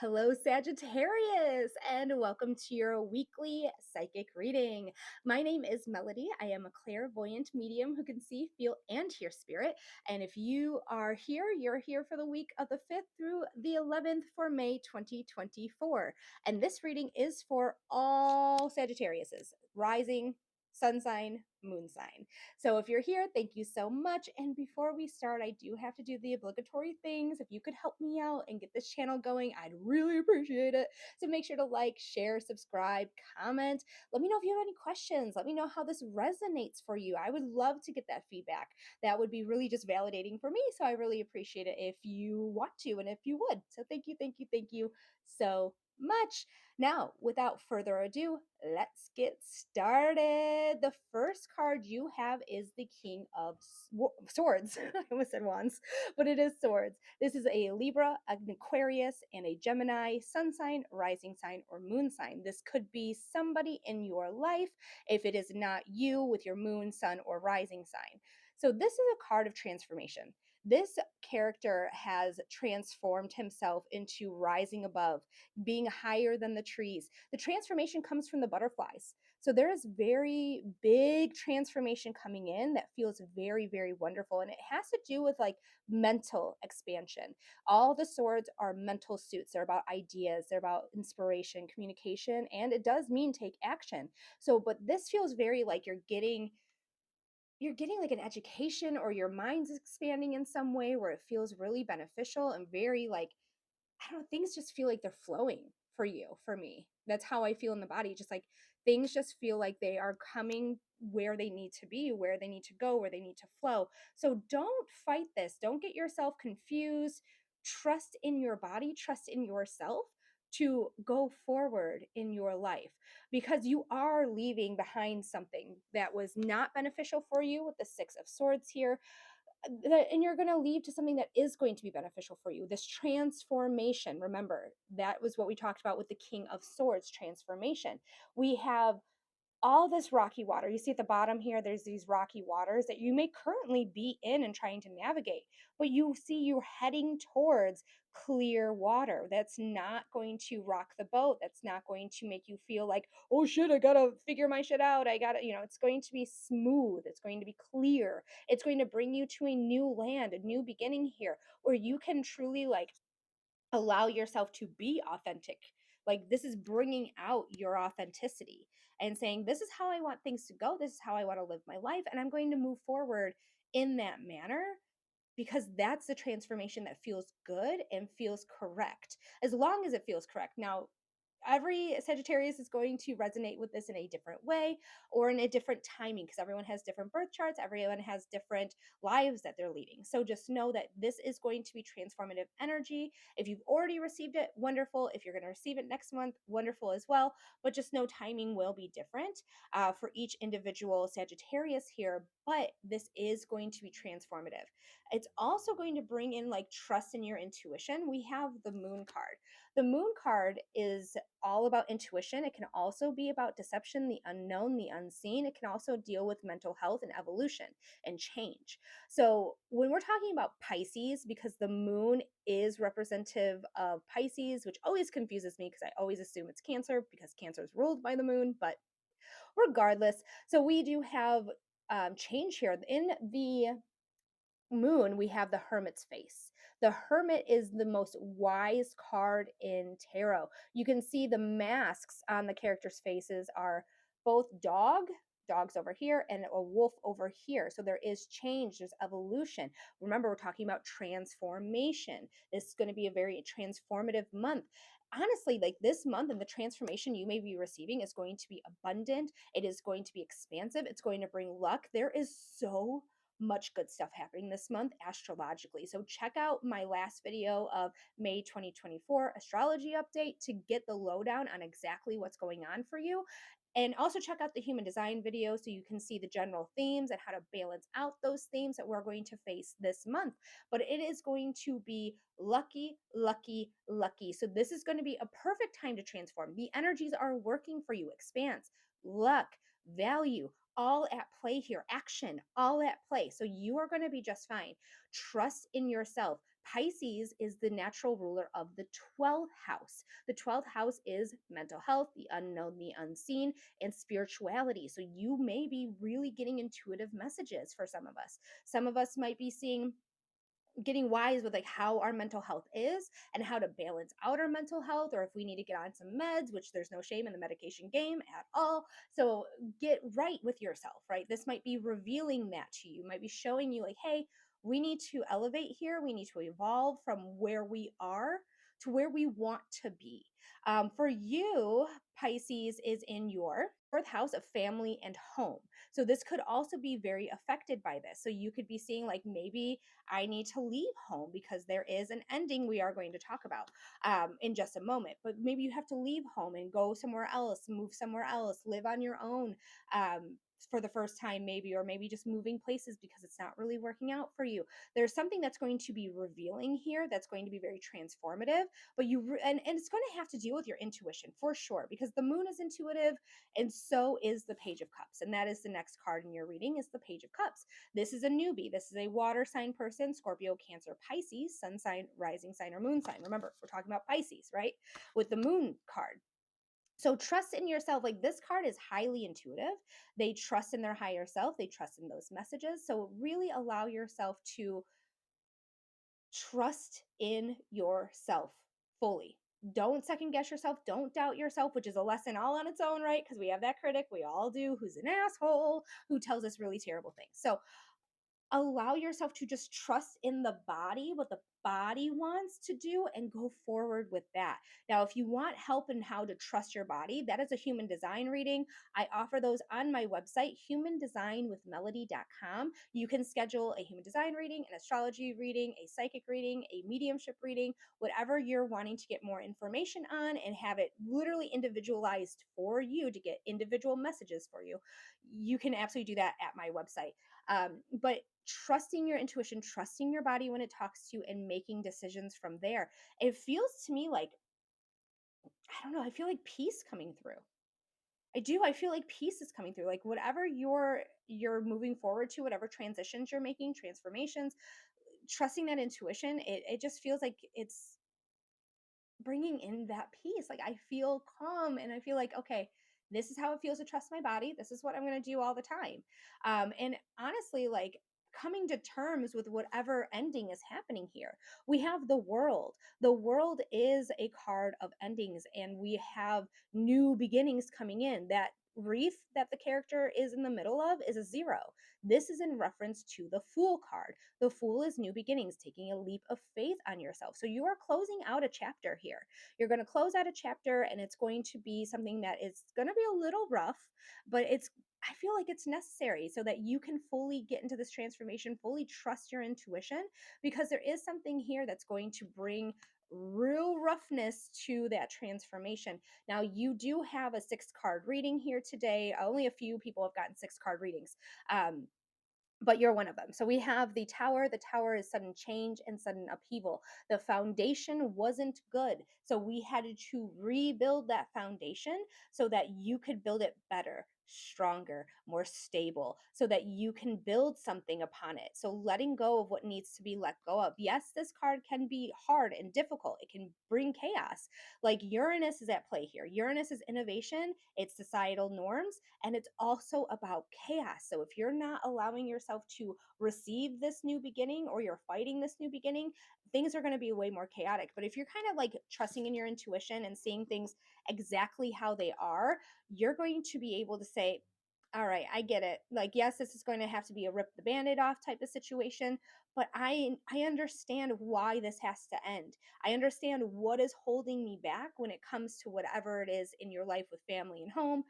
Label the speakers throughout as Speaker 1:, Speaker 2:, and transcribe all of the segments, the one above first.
Speaker 1: Hello, Sagittarius, and welcome to your weekly psychic reading. My name is Melody. I am a clairvoyant medium who can see, feel, and hear spirit. And if you are here, you're here for the week of the 5th through the 11th for May 2024. And this reading is for all Sagittariuses, rising, sun sign, moon sign. So if you're here, thank you so much. And before we start, I do have to do the obligatory things. If you could help me out and get this channel going, I'd really appreciate it. So make sure to like, share, subscribe, comment. Let me know if you have any questions. Let me know how this resonates for you. I would love to get that feedback. That would be really just validating for me. So I really appreciate it if you want to and if you would. So thank you so much. Now, without further ado, let's get started. The first card you have is the King of Swords. I almost said wands, but it is swords. This is a Libra, an Aquarius, and a Gemini, sun sign, rising sign, or moon sign. This could be somebody in your life if it is not you with your moon, sun, or rising sign. So this is a card of transformation. This character has transformed himself into rising above, being higher than the trees. The transformation comes from the butterflies. So there is very big transformation coming in that feels very, very wonderful. And it has to do with like mental expansion. All the swords are mental suits. They're about ideas, they're about inspiration, communication, and it does mean take action. So, but this feels very like you're getting like an education or your mind's expanding in some way where it feels really beneficial and very like I don't know, things just feel like they're flowing for you, for me. That's how I feel in the body. Just like things just feel like they are coming where they need to be, where they need to go, where they need to flow. So don't fight this. Don't get yourself confused. Trust in your body, trust in yourself to go forward in your life because you are leaving behind something that was not beneficial for you with the 6 of Swords here and you're going to leave to something that is going to be beneficial for you. This transformation, remember, that was what we talked about with the King of Swords transformation. We have all this rocky water. You see at the bottom here, there's these rocky waters that you may currently be in and trying to navigate, but you see you're heading towards clear water. That's not going to rock the boat. That's not going to make you feel like, oh shit, I gotta figure my shit out. I gotta, it's going to be smooth. It's going to be clear. It's going to bring you to a new land, a new beginning here, where you can truly like allow yourself to be authentic. Like this is bringing out your authenticity and saying, this is how I want things to go. This is how I want to live my life. And I'm going to move forward in that manner because that's the transformation that feels good and feels correct, as long as it feels correct. Now, every Sagittarius is going to resonate with this in a different way or in a different timing because everyone has different birth charts, everyone has different lives that they're leading. So just know that this is going to be transformative energy. If you've already received it, wonderful. If you're going to receive it next month, wonderful as well. But just know timing will be different for each individual Sagittarius here, but this is going to be transformative. It's also going to bring in like trust in your intuition. We have the Moon card. The Moon card is all about intuition. It can also be about deception, the unknown, the unseen. It can also deal with mental health and evolution and change. So when we're talking about Pisces, because the moon is representative of Pisces, which always confuses me because I always assume it's Cancer because Cancer is ruled by the moon, but regardless, so we do have change here. In the moon, we have the Hermit's face. The Hermit is the most wise card in tarot. You can see the masks on the characters' faces are both dogs over here, and a wolf over here. So there is change, there's evolution. Remember, we're talking about transformation. This is going to be a very transformative month. Honestly, like this month and the transformation you may be receiving is going to be abundant. It is going to be expansive. It's going to bring luck. There is so much good stuff happening this month astrologically. So check out my last video of May 2024 astrology update to get the lowdown on exactly what's going on for you. And also check out the human design video so you can see the general themes and how to balance out those themes that we're going to face this month. But it is going to be lucky, lucky, lucky. So this is going to be a perfect time to transform. The energies are working for you. Expanse, luck, value, all at play here. Action, all at play. So you are going to be just fine. Trust in yourself. Pisces is the natural ruler of the 12th house. The 12th house is mental health, the unknown, the unseen, and spirituality. So you may be really getting intuitive messages for some of us. Some of us might be getting wise with like how our mental health is and how to balance out our mental health, or if we need to get on some meds, which there's no shame in the medication game at all. So get right with yourself, right? This might be revealing that to you, might be showing you like, hey, we need to elevate here, we need to evolve from where we are to where we want to be. For you, Pisces is in your fourth house of family and home. So this could also be very affected by this. So you could be seeing like, maybe I need to leave home because there is an ending we are going to talk about in just a moment. But maybe you have to leave home and go somewhere else, move somewhere else, live on your own for the first time, maybe, or maybe just moving places because it's not really working out for you. There's something that's going to be revealing here that's going to be very transformative, but and it's going to have to deal with your intuition for sure, because the moon is intuitive and so is the Page of Cups. And that is the next card in your reading, is the Page of Cups. This is a newbie. This is a water sign person, Scorpio, Cancer, Pisces, sun sign, rising sign, or moon sign. Remember, we're talking about Pisces, right? With the moon card. So trust in yourself. Like, this card is highly intuitive. They trust in their higher self. They trust in those messages. So really allow yourself to trust in yourself fully. Don't second guess yourself. Don't doubt yourself, which is a lesson all on its own, right? Because we have that critic, we all do, who's an asshole, who tells us really terrible things. So allow yourself to just trust in the body, what the body wants to do, and go forward with that. Now, if you want help in how to trust your body, that is a human design reading. I offer those on my website, humandesignwithmelody.com. You can schedule a human design reading, an astrology reading, a psychic reading, a mediumship reading, whatever you're wanting to get more information on, and have it literally individualized for you to get individual messages for you. You can absolutely do that at my website. But trusting your intuition, trusting your body when it talks to you, and making decisions from there. It feels to me like, I don't know, I feel like peace coming through. I do. I feel like peace is coming through. Like, whatever you're moving forward to, whatever transitions you're making, transformations, trusting that intuition, it just feels like it's bringing in that peace. Like, I feel calm and I feel like, okay, this is how it feels to trust my body. This is what I'm going to do all the time. And honestly, like, coming to terms with whatever ending is happening here. We have the world. The world is a card of endings, and we have new beginnings coming in. That wreath that the character is in the middle of is a 0. This is in reference to the Fool card. The Fool is new beginnings, taking a leap of faith on yourself. So you are closing out a chapter here. You're going to close out a chapter, and it's going to be something that is going to be a little rough, but I feel like it's necessary so that you can fully get into this transformation, fully trust your intuition, because there is something here that's going to bring real roughness to that transformation. Now, you do have a 6-card reading here today. Only a few people have gotten 6-card readings. But you're one of them. So we have the Tower. The Tower is sudden change and sudden upheaval. The foundation wasn't good. So we had to rebuild that foundation so that you could build it better, stronger, more stable, so that you can build something upon it. So letting go of what needs to be let go of. Yes, this card can be hard and difficult. It can bring chaos. Like, Uranus is at play here. Uranus is innovation, it's societal norms, and it's also about chaos. So if you're not allowing yourself to receive this new beginning, or you're fighting this new beginning, things are going to be way more chaotic. But if you're kind of like trusting in your intuition and seeing things exactly how they are, you're going to be able to say, all right, I get it. Like, yes, this is going to have to be a rip the band-aid off type of situation, but I understand why this has to end. I understand what is holding me back when it comes to whatever it is in your life with family and home,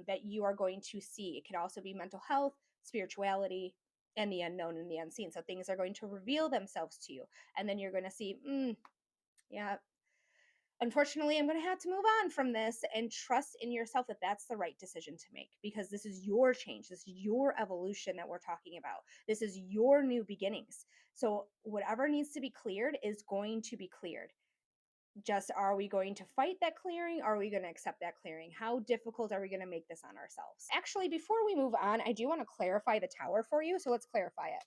Speaker 1: that you are going to see. It can also be mental health, spirituality, and the unknown and the unseen. So things are going to reveal themselves to you. And then you're going to see, yeah, unfortunately, I'm going to have to move on from this, and trust in yourself that that's the right decision to make, because this is your change. This is your evolution that we're talking about. This is your new beginnings. So whatever needs to be cleared is going to be cleared. Just, are we going to fight that clearing? Are we going to accept that clearing? How difficult are we going to make this on ourselves? Actually, before we move on, I do want to clarify the Tower for you. So let's clarify it.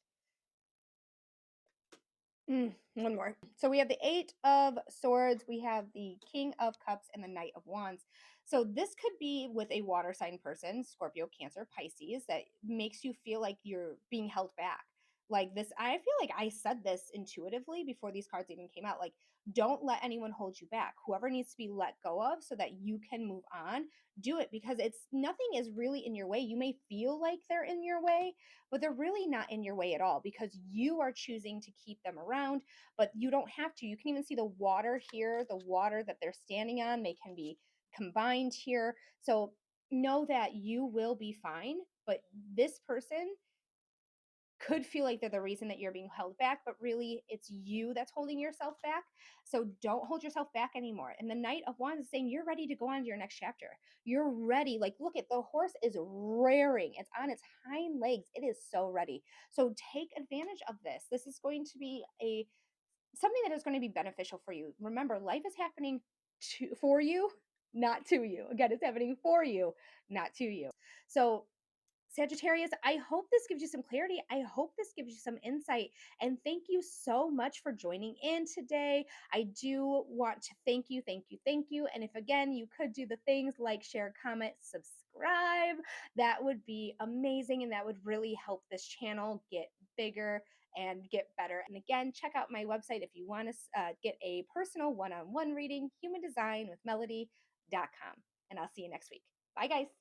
Speaker 1: One more. So we have the Eight of Swords, we have the King of Cups, and the Knight of Wands. So this could be with a water sign person, Scorpio, Cancer, Pisces, that makes you feel like you're being held back. Like this, I feel like I said this intuitively before these cards even came out. Like, don't let anyone hold you back. Whoever needs to be let go of so that you can move on, do it, because it's nothing is really in your way. You may feel like they're in your way, but they're really not in your way at all because you are choosing to keep them around. But you don't have to. You can even see the water here, the water that they're standing on, they can be combined here. So know that you will be fine, but this person could feel like they're the reason that you're being held back, but really it's you that's holding yourself back. So don't hold yourself back anymore. And the Knight of Wands is saying you're ready to go on to your next chapter. You're ready. Like, look at the horse is rearing. It's on its hind legs. It is so ready. So take advantage of this. This is going to be a something that is going to be beneficial for you. Remember, life is happening for you, not to you. Again, it's happening for you, not to you. So Sagittarius, I hope this gives you some clarity. I hope this gives you some insight. And thank you so much for joining in today. I do want to thank you, thank you, thank you. And if again, you could do the things like share, comment, subscribe, that would be amazing. And that would really help this channel get bigger and get better. And again, check out my website if you want to get a personal one on one reading, humandesignwithmelody.com. And I'll see you next week. Bye, guys.